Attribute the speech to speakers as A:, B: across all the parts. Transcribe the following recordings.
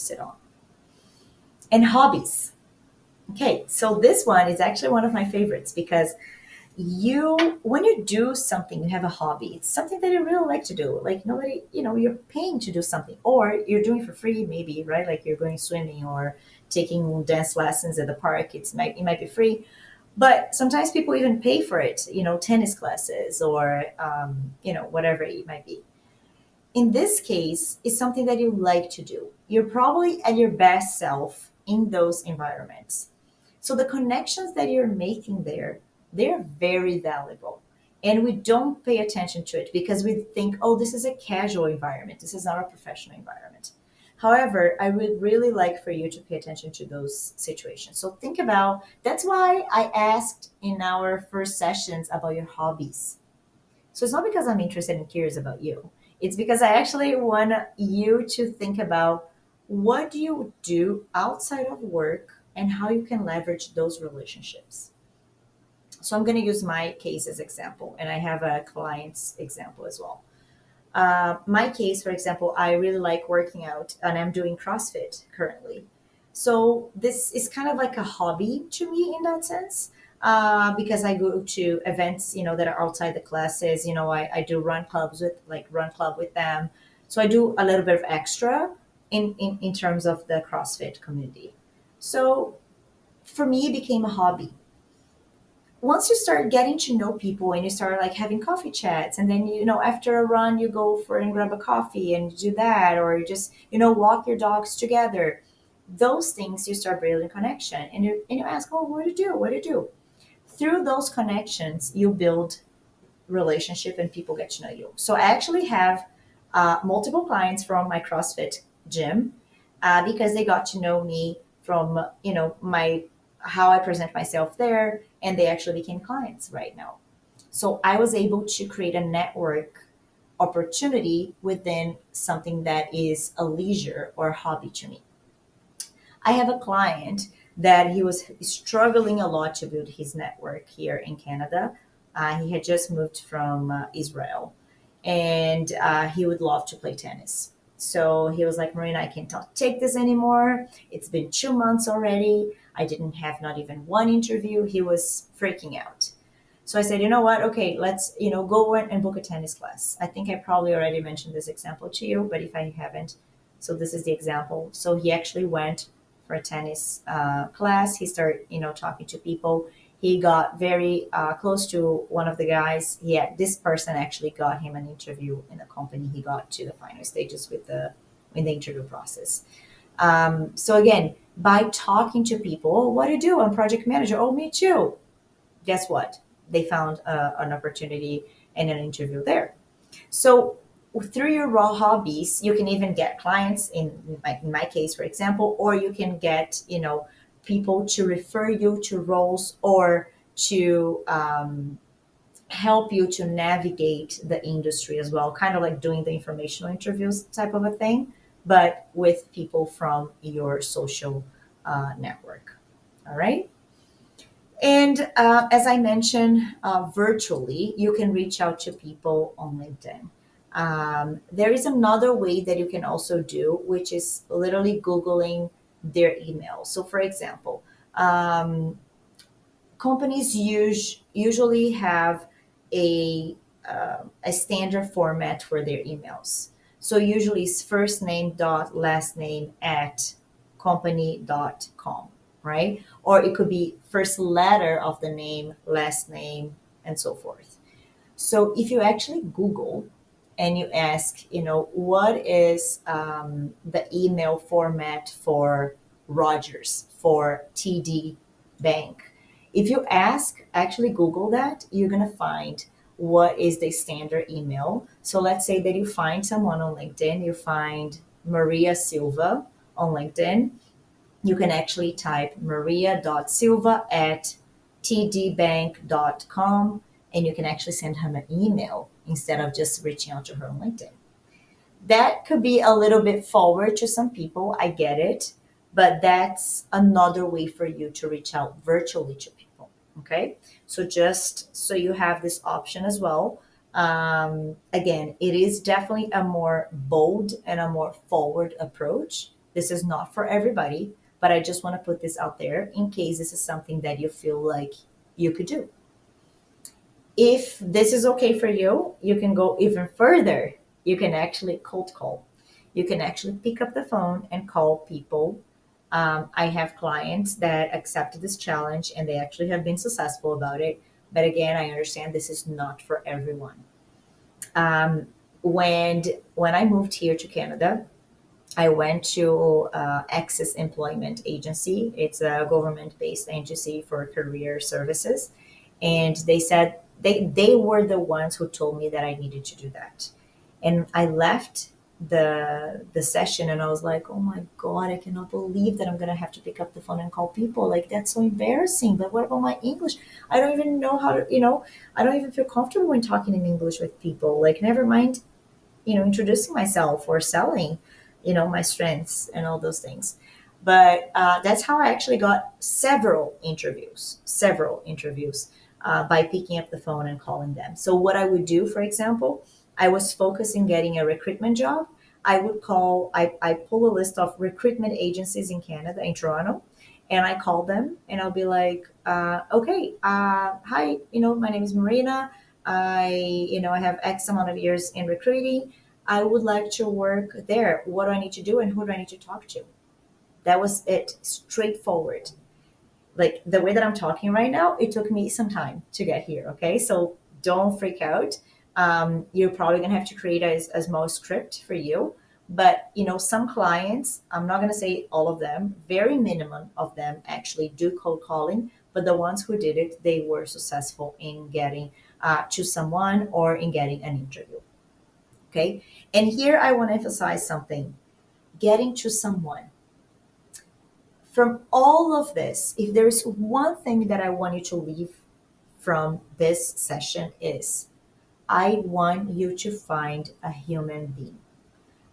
A: interested on. And hobbies. Okay, so this one is actually one of my favorites because when you do something, you have a hobby, it's something that you really like to do. Like nobody, you're paying to do something, or you're doing for free, maybe, right? Like you're going swimming or taking dance lessons at the park. It might be free, but sometimes people even pay for it. Tennis classes or whatever it might be. In this case, it's something that you like to do. You're probably at your best self in those environments. So the connections that you're making there, they're very valuable. And we don't pay attention to it because we think, oh, this is a casual environment. This is not a professional environment. However, I would really like for you to pay attention to those situations. So think about that's why I asked in our first sessions about your hobbies. So it's not because I'm interested and curious about you. It's because I actually want you to think about what do you do outside of work and how you can leverage those relationships. So I'm going to use my case as example, and I have a client's example as well. My case, for example, I really like working out, and I'm doing CrossFit currently. So this is kind of like a hobby to me in that sense, because I go to events, that are outside the classes. I do run club with them. So I do a little bit of extra in terms of the CrossFit community. So for me, it became a hobby. Once you start getting to know people and you start like having coffee chats, and then after a run you go for and grab a coffee and do that, or you just walk your dogs together, those things you start building connection, and you ask, oh, what do you do through those connections you build relationship and people get to know you. So I actually have multiple clients from my CrossFit gym, because they got to know me from my how I present myself there, and they actually became clients right now. So I was able to create a network opportunity within something that is a leisure or hobby to me. I have a client that he was struggling a lot to build his network here in Canada. He had just moved from Israel, and he would love to play tennis. So he was like, Marina, I can't take this anymore. It's been 2 months already. I didn't have not even one interview. He was freaking out. So I said, you know what? Okay, let's go and book a tennis class. I think I probably already mentioned this example to you, but if I haven't, so this is the example. So he actually went for a tennis class. He started, talking to people. He got very close to one of the guys. This person actually got him an interview in the company. He got to the final stages in the interview process. So again, by talking to people, oh, what do you do? I'm project manager. Oh, me too. Guess what? They found an opportunity and an interview there. So through your raw hobbies, you can even get clients in my case, for example, or you can get, people to refer you to roles, or to help you to navigate the industry as well, kind of like doing the informational interviews type of a thing, but with people from your social network. All right. And as I mentioned, virtually, you can reach out to people on LinkedIn. There is another way that you can also do, which is literally Googling their email. So, for example, companies usually have a standard format for their emails. So usually it's first name dot last name at company.com, right? Or it could be first letter of the name, last name, and so forth. So if you actually Google and you ask, what is the email format for Rogers, for TD Bank? If you actually Google that, you're going to find what is the standard email. So let's say that you find someone on LinkedIn, you find Maria Silva on LinkedIn. You can actually type maria.silva at tdbank.com, and you can actually send her an email instead of just reaching out to her on LinkedIn. That could be a little bit forward to some people. I get it. But that's another way for you to reach out virtually to people. Okay. So just so you have this option as well. Again, it is definitely a more bold and a more forward approach, This is not for everybody, but I just want to put this out there in case this is something that you feel like you could do. If this is okay for you, you can go even further. You can actually cold call. You can actually pick up the phone and call people. I have clients that accepted this challenge and they actually have been successful about it. But again, I understand this is not for everyone. Um, when I moved here to Canada, I went to Access Employment Agency. It's a government-based agency for career services, and they said they were the ones who told me that I needed to do that. And I left the session, and I was like, "Oh my God, I cannot believe that I'm gonna have to pick up the phone and call people. Like that's so embarrassing." But what about my English? I don't even know how to. I don't even feel comfortable when talking in English with people. Like, never mind introducing myself or selling, my strengths and all those things. But that's how I actually got several interviews by picking up the phone and calling them. So what I would do, for example, I was focused in getting a recruitment job. I pull a list of recruitment agencies in Canada, in Toronto, and I call them and I'll be like, okay, hi, my name is Marina. I have X amount of years in recruiting. I would like to work there. What do I need to do and who do I need to talk to? That was it, straightforward. Like the way that I'm talking right now, it took me some time to get here. Okay, so don't freak out. You're probably gonna have to create a small script for you. But some clients, I'm not gonna say all of them, very minimum of them actually do cold calling. But the ones who did it, they were successful in getting to someone or in getting an interview. Okay. And here I want to emphasize something, getting to someone. From all of this, if there is one thing that I want you to leave from this session, is I want you to find a human being.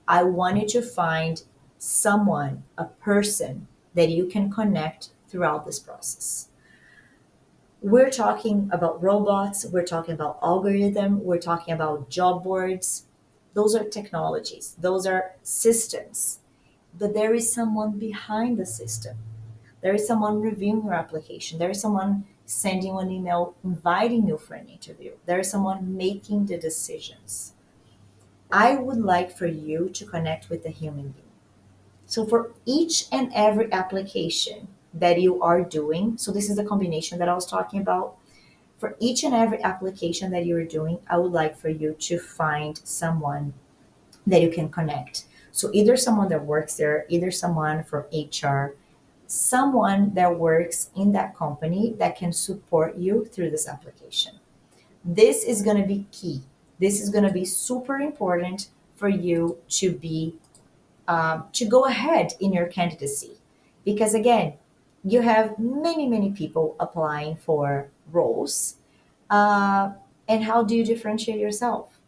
A: I want you to find someone, a person that you can connect throughout this process. We're talking about robots, we're talking about algorithm, we're talking about job boards. Those are technologies, those are systems. But there is someone behind the system. There is someone reviewing your application. There is someone sending you an email inviting you for an interview. There is someone making the decisions. I would like for you to connect with a human being. So for each and every application that you are doing, so this is the combination that I was talking about. For each and every application that you're doing, I would like for you to find someone that you can connect. So either someone that works there, either someone from HR, someone that works in that company that can support you through this application. This is going to be key. This is going to be super important for you to go ahead in your candidacy, because again, you have many people applying for roles. Uh, and how do you differentiate yourself?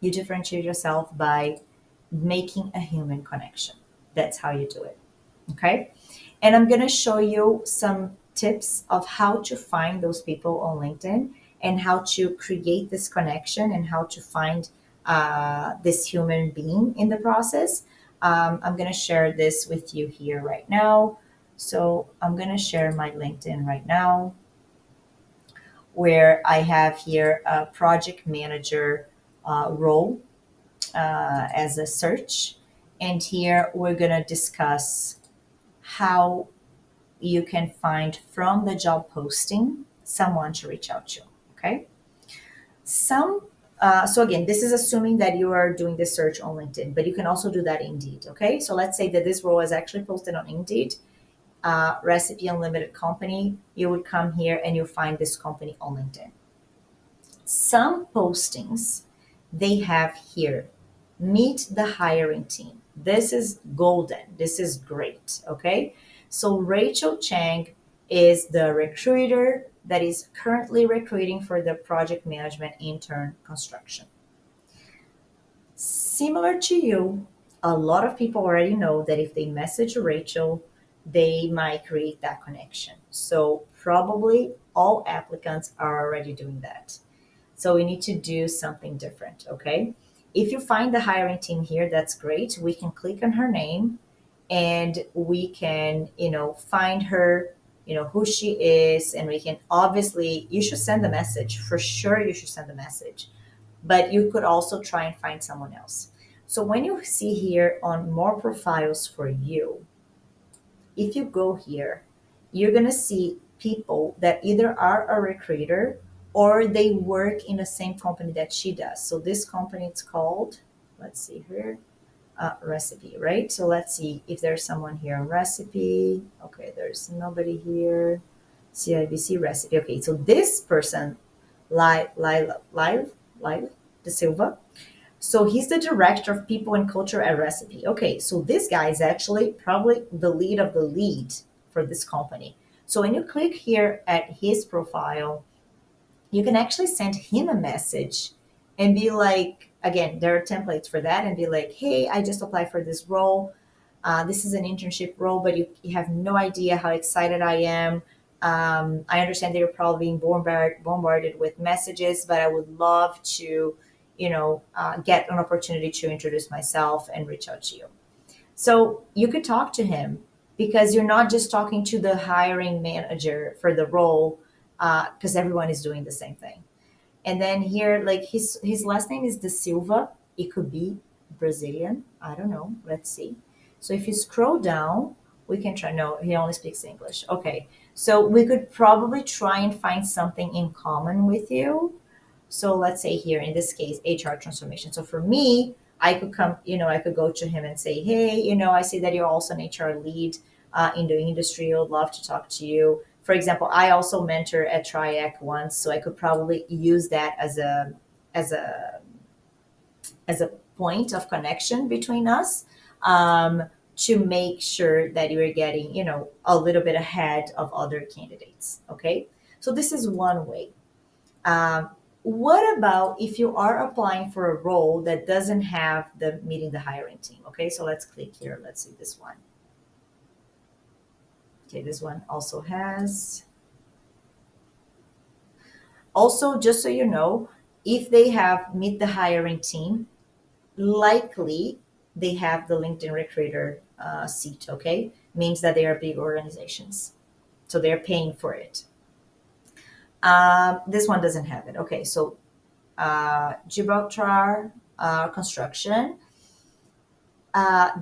A: You differentiate yourself by making a human connection. That's how you do it. Okay. And I'm going to show you some tips of how to find those people on LinkedIn and how to create this connection and how to find this human being in the process. I'm going to share this with you here right now. So I'm going to share my LinkedIn right now, where I have here a project manager role as a search. And here we're going to discuss how you can find from the job posting someone to reach out to. Okay. So again, this is assuming that you are doing the search on LinkedIn, but you can also do that Indeed. Okay. So let's say that this role is actually posted on Indeed, Recipe Unlimited company. You would come here and you'll find this company on LinkedIn. Some postings they have here, meet the hiring team. This is golden. This is great. Okay. So Rachel Chang is the recruiter that is currently recruiting for the project management intern construction. Similar to you, a lot of people already know that if they message Rachel, they might create that connection. So probably all applicants are already doing that. So we need to do something different, okay? If you find the hiring team here, that's great. We can click on her name and we can, find her, who she is, and we can, obviously, you should send the message for sure. You should send the message, but you could also try and find someone else. So when you see here on more profiles for you, if you go here, you're going to see people that either are a recruiter or they work in the same company that she does. So this company, it's called, let's see here, recipe, right? So let's see if there's someone here on recipe. Okay, there's nobody here. CIBC recipe. Okay, so this person, Live De Silva. So he's the director of people and culture at Recipe. Okay, so this guy is actually probably the lead of the lead for this company. So when you click here at his profile, you can actually send him a message and be like, again, there are templates for that, and be like, hey, I just applied for this role. This is an internship role, but you have no idea how excited I am. I understand that you're probably being bombarded with messages, but I would love to, get an opportunity to introduce myself and reach out to you. So you could talk to him, because you're not just talking to the hiring manager for the role, because everyone is doing the same thing. And then here, like his last name is De Silva. It could be Brazilian. I don't know. Let's see. So if you scroll down, we can try. No, he only speaks English. Okay. So we could probably try and find something in common with you. So let's say here in this case, HR transformation. So for me, I could come, I could go to him and say, hey, I see that you're also an HR lead in the industry. I would love to talk to you. For example, I also mentor at Triac once, so I could probably use that as a as a point of connection between us, to make sure that you are getting, a little bit ahead of other candidates. Okay, so this is one way. Um, what about if you are applying for a role that doesn't have the meeting the hiring team? Okay, so let's click here. Let's see this one. Okay, this one also has. Also, just so you know, if they have meet the hiring team, likely they have the LinkedIn recruiter seat. Okay, means that they are big organizations, so they're paying for it. This one doesn't have it. Okay, so Gibraltar construction.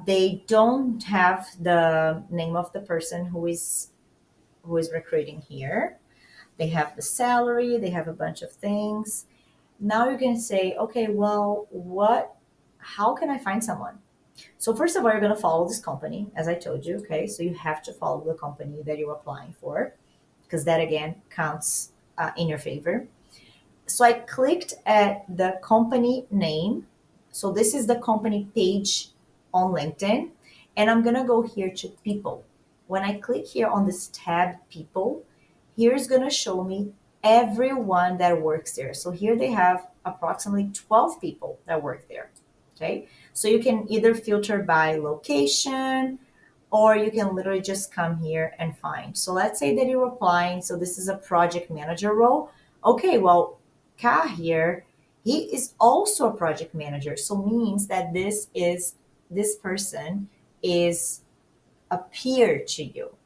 A: They don't have the name of the person who is recruiting here. They have the salary. They have a bunch of things. Now you can say, okay, well, how can I find someone? So first of all, you're going to follow this company, as I told you. Okay, so you have to follow the company that you're applying for, because that again counts in your favor. So I clicked at the company name. So this is the company page on LinkedIn. And I'm going to go here to people. When I click here on this tab, people, here's going to show me everyone that works there. So here they have approximately 12 people that work there. Okay. So you can either filter by location, or you can literally just come here and find. So let's say that you're applying. So this is a project manager role. Okay, well, Ka here, he is also a project manager. So means that this person is a peer to you.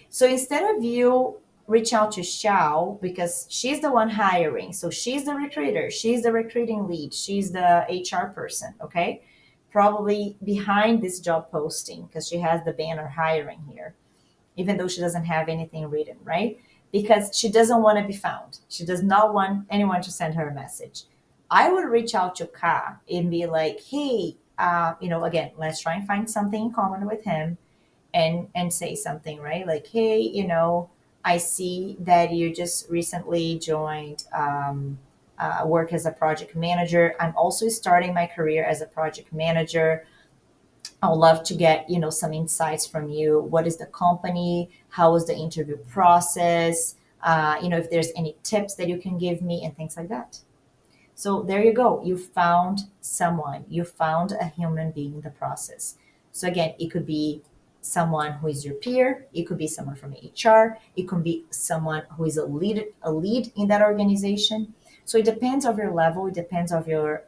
A: So instead of you reach out to Xiao, because she's the one hiring, so she's the recruiter, she's the recruiting lead, she's the HR person, okay? Probably behind this job posting, because she has the banner hiring here, even though she doesn't have anything written, right? Because she doesn't want to be found. She does not want anyone to send her a message. I would reach out to Ka and be like, hey, again, let's try and find something in common with him, and say something, right? Like, hey, I see that you just recently joined work as a project manager. I'm also starting my career as a project manager. I would love to get, some insights from you. What is the company? How was the interview process? If there's any tips that you can give me, and things like that. So there you go. You found someone. You found a human being in the process. So again, it could be someone who is your peer. It could be someone from HR. It could be someone who is a lead in that organization. So it depends of your level. It depends of your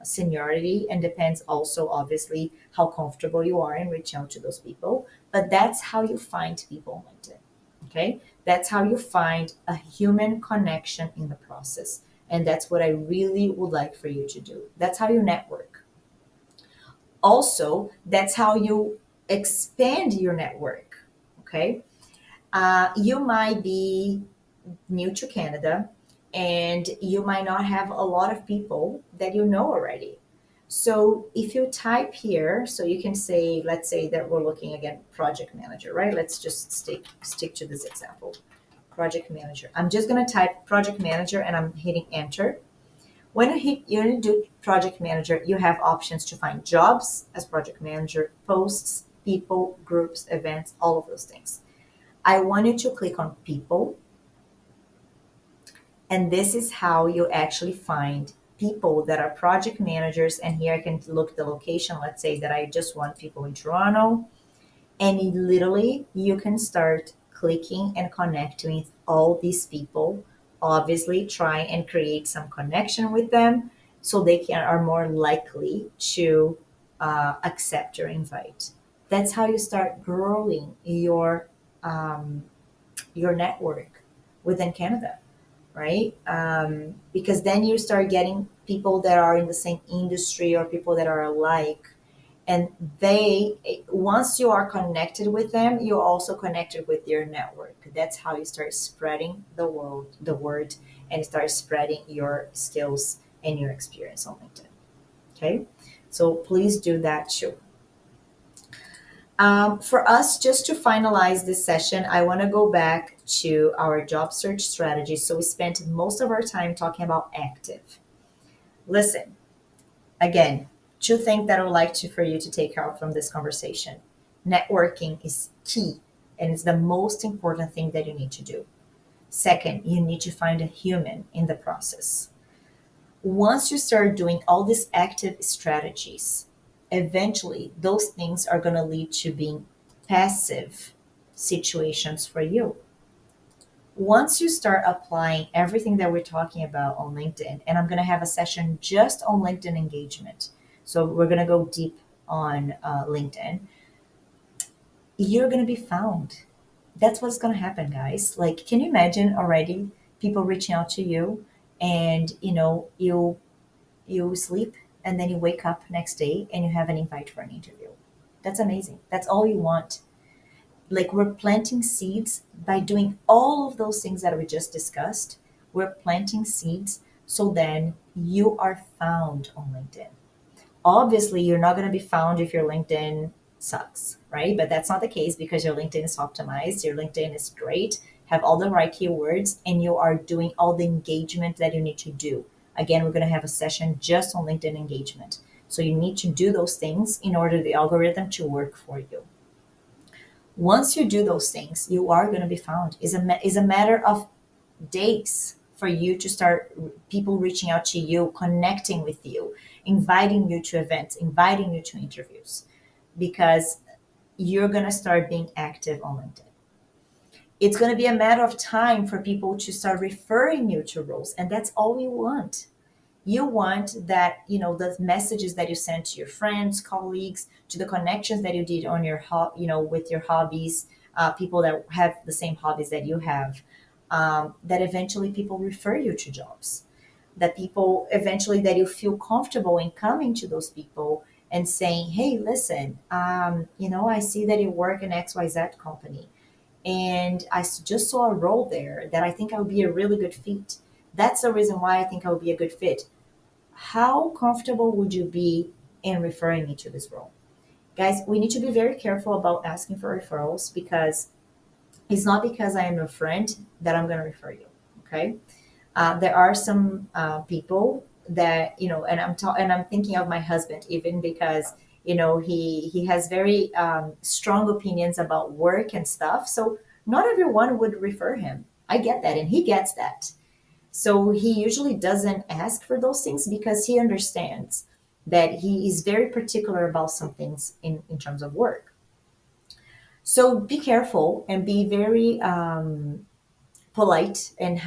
A: seniority, and depends also, obviously, how comfortable you are in reaching out to those people. But that's how you find people on LinkedIn. Okay. That's how you find a human connection in the process. And that's what I really would like for you to do. That's how you network. Also, that's how you expand your network. Okay. You might be new to Canada and you might not have a lot of people that you know already. So if you type here, so you can say, let's say that we're looking again, project manager, right? Let's just stick to this example, project manager. I'm just gonna type project manager and I'm hitting enter. When you do project manager, you have options to find jobs as project manager, posts, people, groups, events, all of those things. I want you to click on people, and this is how you actually find people that are project managers. And here I can look the location. Let's say that I just want people in Toronto. And literally, you can start clicking and connecting with all these people. Obviously, try and create some connection with them so they are more likely to accept your invite. That's how you start growing your network within Canada, right? Because then you start getting people that are in the same industry or people that are alike, and they, once you are connected with them, you're also connected with your network. That's how you start spreading the word, and start spreading your skills and your experience on LinkedIn. Okay, so please do that too. For us, just to finalize this session, I want to go back to our job search strategy. So we spent most of our time talking about active. Listen, again, two things that I would like to for you to take out from this conversation. Networking is key, and it's the most important thing that you need to do. Second, you need to find a human in the process. Once you start doing all these active strategies, eventually those things are going to lead to being passive situations for you. Once you start applying everything that we're talking about on LinkedIn, and I'm going to have a session just on LinkedIn engagement. So we're going to go deep on LinkedIn. You're going to be found. That's what's going to happen, guys. Like, can you imagine already people reaching out to you, and you sleep and then you wake up next day and you have an invite for an interview. That's amazing. That's all you want. Like, we're planting seeds by doing all of those things that we just discussed. We're planting seeds so then you are found on LinkedIn. Obviously, you're not going to be found if your LinkedIn sucks, right? But that's not the case because your LinkedIn is optimized, your LinkedIn is great, have all the right keywords, and you are doing all the engagement that you need to do. Again, we're going to have a session just on LinkedIn engagement. So you need to do those things in order for the algorithm to work for you. Once you do those things, you are going to be found. Is a matter of days for you to start people reaching out to you, connecting with you, inviting you to events, inviting you to interviews, because you're going to start being active on LinkedIn. It's going to be a matter of time for people to start referring you to roles, and that's all you want. You want that, the messages that you send to your friends, colleagues, to the connections that you did on your with your hobbies, people that have the same hobbies that you have, that eventually people refer you to jobs, that people eventually that you feel comfortable in coming to those people and saying, hey, listen, I see that you work in XYZ company, and just saw a role there that I think I would be a really good fit. That's the reason why I think I would be a good fit. How comfortable would you be in referring me to this role? Guys, we need to be very careful about asking for referrals, because it's not because I am your friend that I'm going to refer you. Okay. There are some people that, and I'm thinking of my husband, even because, he has very strong opinions about work and stuff. So not everyone would refer him. I get that. And he gets that. So he usually doesn't ask for those things because he understands that he is very particular about some things in terms of work. So be careful and be very polite and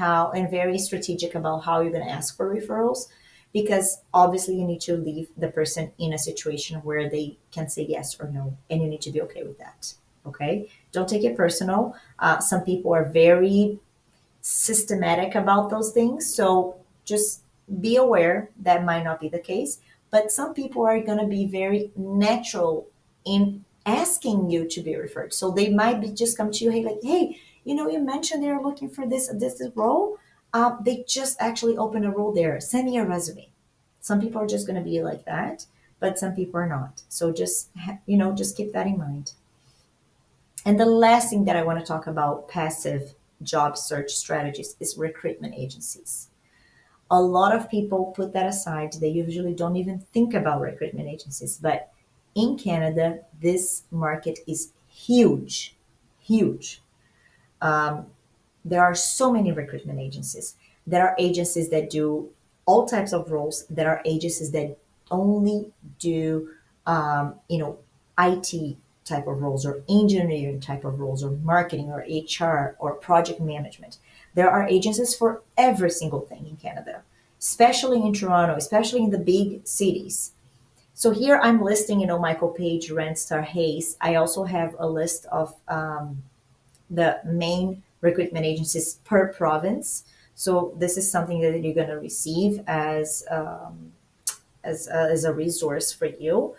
A: very strategic about how you're going to ask for referrals, because obviously you need to leave the person in a situation where they can say yes or no, and you need to be okay with that. Okay, don't take it personal. Some people are very systematic about those things. So just be aware that might not be the case. But some people are going to be very natural in asking you to be referred. So they might be just come to you, hey, like, hey, you mentioned they're looking for this role. They just actually opened a role there. Send me a resume. Some people are just going to be like that, but some people are not. So just keep that in mind. And the last thing that I want to talk about passive job search strategies is recruitment agencies. A lot of people put that aside. They usually don't even think about recruitment agencies. But in Canada, this market is huge, huge. Um, there are so many recruitment agencies. There are agencies that do all types of roles. There are agencies that only do, IT type of roles or engineering type of roles or marketing or HR or project management. There are agencies for every single thing in Canada, especially in Toronto, especially in the big cities. So here I'm listing, Michael Page, Randstad, Hayes. I also have a list of the main recruitment agencies per province. So this is something that you're going to receive as a resource for you.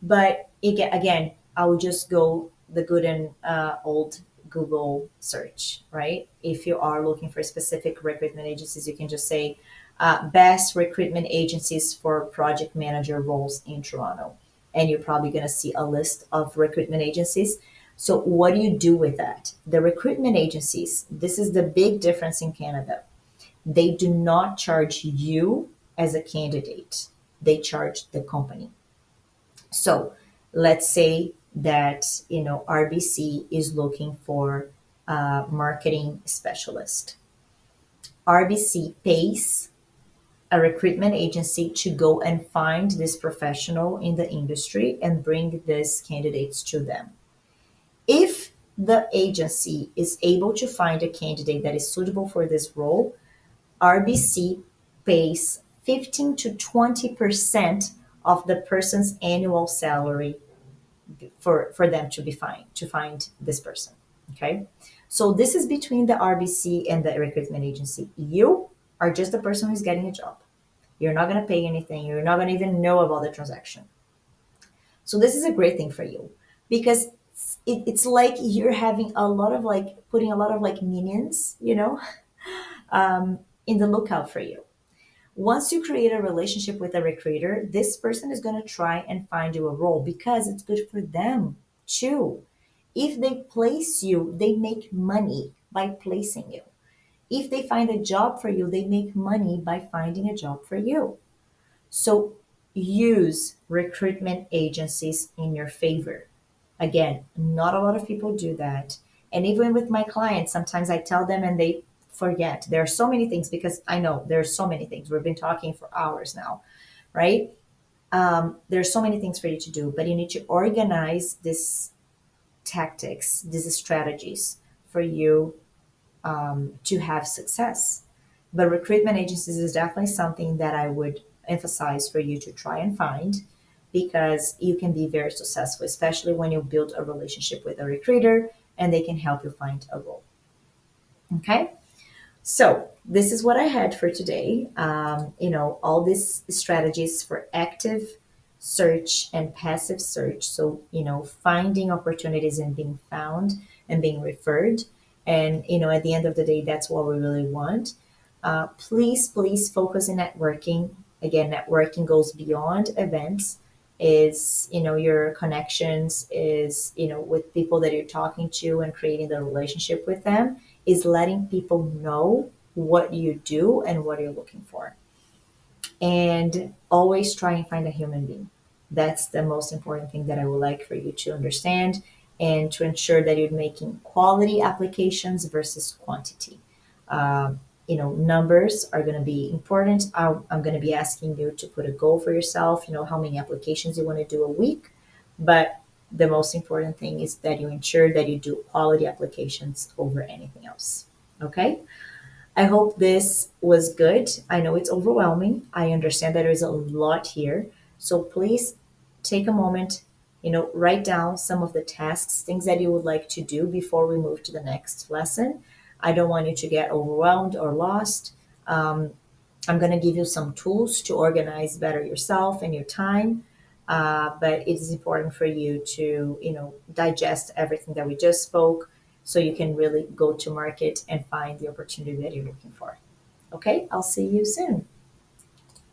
A: But again, I will just go the good and old Google search, right? If you are looking for specific recruitment agencies, you can just say best recruitment agencies for project manager roles in Toronto. And you're probably going to see a list of recruitment agencies. So, what do you do with that? The recruitment agencies, this is the big difference in Canada. They do not charge you as a candidate, they charge the company. So let's say that RBC is looking for a marketing specialist. RBC pays a recruitment agency to go and find this professional in the industry and bring these candidates to them. If the agency is able to find a candidate that is suitable for this role, RBC pays 15 to 20% of the person's annual salary for them to find this person. Okay. So this is between the RBC and the recruitment agency. You are just the person who's getting a job. You're not going to pay anything. You're not going to even know about the transaction. So this is a great thing for you because it's like you're having a lot of like putting a lot of like minions, in the lookout for you. Once you create a relationship with a recruiter, this person is going to try and find you a role because it's good for them too. If they place you, they make money by placing you. If they find a job for you, they make money by finding a job for you. So use recruitment agencies in your favor. Again, not a lot of people do that. And even with my clients, sometimes I tell them and they forget. There are so many things because I know there are so many things. We've been talking for hours now, right? There are so many things for you to do, but you need to organize these tactics, these strategies for you to have success. But recruitment agencies is definitely something that I would emphasize for you to try and find because you can be very successful, especially when you build a relationship with a recruiter and they can help you find a role. Okay. So this is what I had for today. All these strategies for active search and passive search. So, finding opportunities and being found and being referred. And, at the end of the day, that's what we really want. Please focus on networking. Again, networking goes beyond events is your connections is with people that you're talking to and creating the relationship with them is letting people know what you do and what you're looking for. And always try and find a human being. That's the most important thing that I would like for you to understand and to ensure that you're making quality applications versus quantity. Numbers are going to be important. I'm going to be asking you to put a goal for yourself, how many applications you want to do a week. But the most important thing is that you ensure that you do quality applications over anything else. Okay. I hope this was good. I know it's overwhelming. I understand that there's a lot here. So please take a moment, write down some of the tasks, things that you would like to do before we move to the next lesson. I don't want you to get overwhelmed or lost. Um, I'm going to give you some tools to organize better yourself and your time. But it is important for you to, digest everything that we just spoke so you can really go to market and find the opportunity that you're looking for. Okay, I'll see you soon.